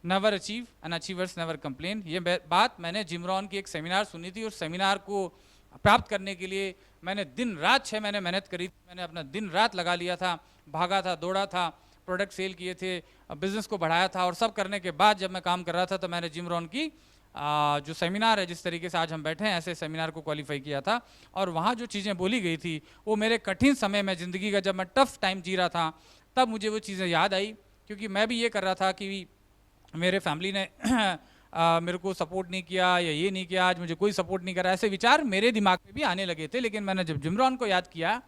Never achieve and achievers never complain. ये बात मैंने जिम रॉन की एक सेमिनार सुनी थी, और सेमिनार को प्राप्त करने के लिए मैंने दिन रात 6 महीने मेहनत करी थी। मैंने अपना दिन रात लगा लिया था, भागा था, दौड़ा था, प्रोडक्ट सेल किए थे, बिजनेस को बढ़ाया था, और सब करने के बाद जब मैं काम कर रहा था तो मैंने जिम रॉन की जो सेमिनार है, जिस तरीके से आज हम बैठे हैं, ऐसे सेमिनार को क्वालिफाई किया था। और वहाँ जो चीज़ें बोली गई थी वो मेरे कठिन समय में, ज़िंदगी का जब मैं टफ टाइम जी रहा था, तब मुझे वो चीज़ें याद आई। क्योंकि मैं भी ये कर रहा था कि मेरे फैमिली ने मेरे को सपोर्ट नहीं किया, या ये नहीं किया, आज मुझे कोई सपोर्ट नहीं कर रहा, ऐसे विचार मेरे दिमाग में भी आने लगे थे। लेकिन मैंने जब जिम रॉन को याद किया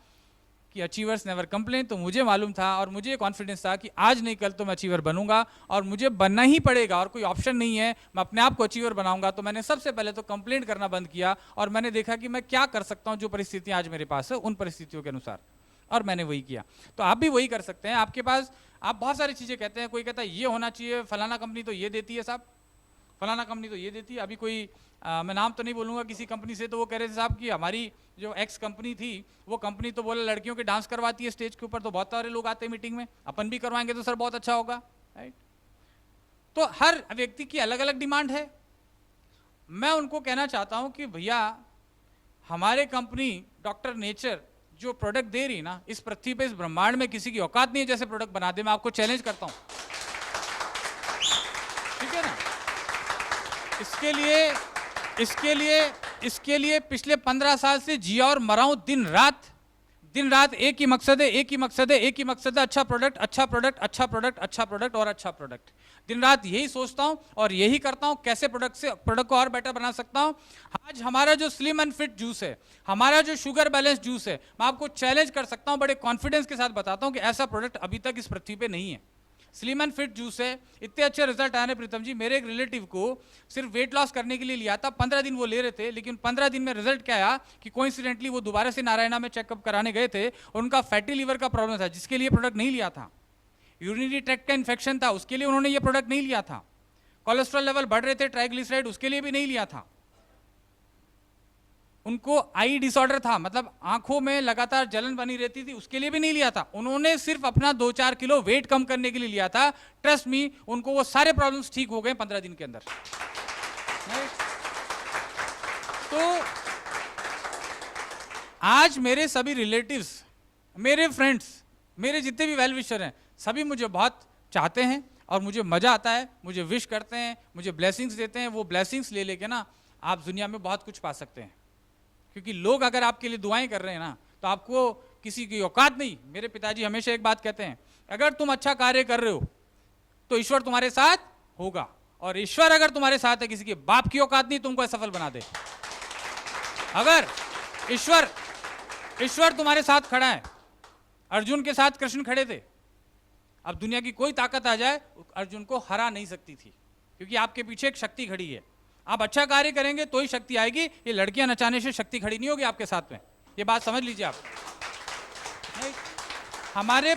कि अचीवर्स नेवर कंप्लेन, तो मुझे मालूम था और मुझे कॉन्फिडेंस था कि आज नहीं कल तो मैं अचीवर बनूंगा, और मुझे बनना ही पड़ेगा, और कोई ऑप्शन नहीं है, मैं अपने आप को अचीवर बनाऊंगा। तो मैंने सबसे पहले तो कंप्लेंट करना बंद किया, और मैंने देखा कि मैं क्या कर सकता हूं जो परिस्थितियां आज मेरे पास है, उन परिस्थितियों के अनुसार, और मैंने वही किया। तो आप भी वही कर सकते हैं। आपके पास, आप बहुत सारी चीज़ें कहते हैं, कोई कहता है ये होना चाहिए, फलाना कंपनी तो ये देती है साहब, फलाना कंपनी तो ये देती है। अभी कोई मैं नाम तो नहीं बोलूँगा किसी कंपनी से, तो वो कह रहे थे साहब कि हमारी जो एक्स कंपनी थी, वो कंपनी तो बोला लड़कियों के डांस करवाती है स्टेज के ऊपर, तो बहुत सारे लोग आते हैं मीटिंग में, अपन भी करवाएंगे तो सर बहुत अच्छा होगा, राइट। तो हर व्यक्ति की अलग अलग डिमांड है। मैं उनको कहना चाहता हूँ कि भैया, हमारे कंपनी डॉक्टर नेचर जो प्रोडक्ट दे रही ना, इस पृथ्वी पे, इस ब्रह्मांड में किसी की औकात नहीं है जैसे प्रोडक्ट बना दे। मैं आपको चैलेंज करता हूँ, ठीक है ना। इसके लिए पिछले 15 साल से जिया और मरा हूं, दिन रात एक ही मकसद है, एक ही मकसद है, अच्छा प्रोडक्ट, अच्छा प्रोडक्ट, अच्छा प्रोडक्ट, अच्छा प्रोडक्ट और अच्छा प्रोडक्ट। दिन रात यही सोचता हूं और यही करता हूं, कैसे प्रोडक्ट को और बेटर बना सकता हूं। आज हमारा जो स्लिम एंड फिट जूस है, हमारा जो शुगर बैलेंस जूस है, मैं आपको चैलेंज कर सकता हूं, बड़े कॉन्फिडेंस के साथ बताता हूं कि ऐसा प्रोडक्ट अभी तक इस पृथ्वी पे नहीं है। स्लिम एंड फिट जूस है, इतने अच्छे रिजल्ट आए हैं प्रीतम जी। मेरे एक रिलेटिव को सिर्फ वेट लॉस करने के लिए लिया था, 15 दिन वो ले रहे थे, लेकिन 15 दिन में रिजल्ट क्या आया कि कोइंसिडेंटली वो दोबारा से नारायणा में चेकअप कराने गए थे, और उनका फैटी लीवर का प्रॉब्लम था, जिसके लिए प्रोडक्ट नहीं लिया था। यूरिनरी ट्रैक्ट का इन्फेक्शन था, उसके लिए उन्होंने ये प्रोडक्ट नहीं लिया था। कोलेस्ट्रॉल लेवल बढ़ रहे थे, ट्राइग्लिसराइड, उसके लिए भी नहीं लिया था। उनको आई डिसऑर्डर था, मतलब आंखों में लगातार जलन बनी रहती थी, उसके लिए भी नहीं लिया था। उन्होंने सिर्फ अपना 2-4 किलो वेट कम करने के लिए लिया था। ट्रस्ट मी, उनको वो सारे प्रॉब्लम्स ठीक हो गए 15 दिन के अंदर। तो आज मेरे सभी रिलेटिव्स, मेरे फ्रेंड्स, मेरे जितने भी वेल विशर हैं, सभी मुझे बहुत चाहते हैं और मुझे मजा आता है, मुझे विश करते हैं, मुझे ब्लेसिंग्स देते हैं। वो ब्लेसिंग्स ले लेके ना आप दुनिया में बहुत कुछ पा सकते हैं, क्योंकि लोग अगर आपके लिए दुआएं कर रहे हैं ना, तो आपको किसी की औकात नहीं। मेरे पिताजी हमेशा एक बात कहते हैं, अगर तुम अच्छा कार्य कर रहे हो तो ईश्वर तुम्हारे साथ होगा, और ईश्वर अगर तुम्हारे साथ है, किसी के बाप की औकात नहीं तुमको असफल बना दे। अगर ईश्वर तुम्हारे साथ खड़ा है, अर्जुन के साथ कृष्ण खड़े थे, अब दुनिया की कोई ताकत आ जाए अर्जुन को हरा नहीं सकती थी, क्योंकि आपके पीछे एक शक्ति खड़ी है। आप अच्छा कार्य करेंगे तो ही शक्ति आएगी। ये लड़कियां नचाने से शक्ति खड़ी नहीं होगी आपके साथ में, ये बात समझ लीजिए आप। हमारे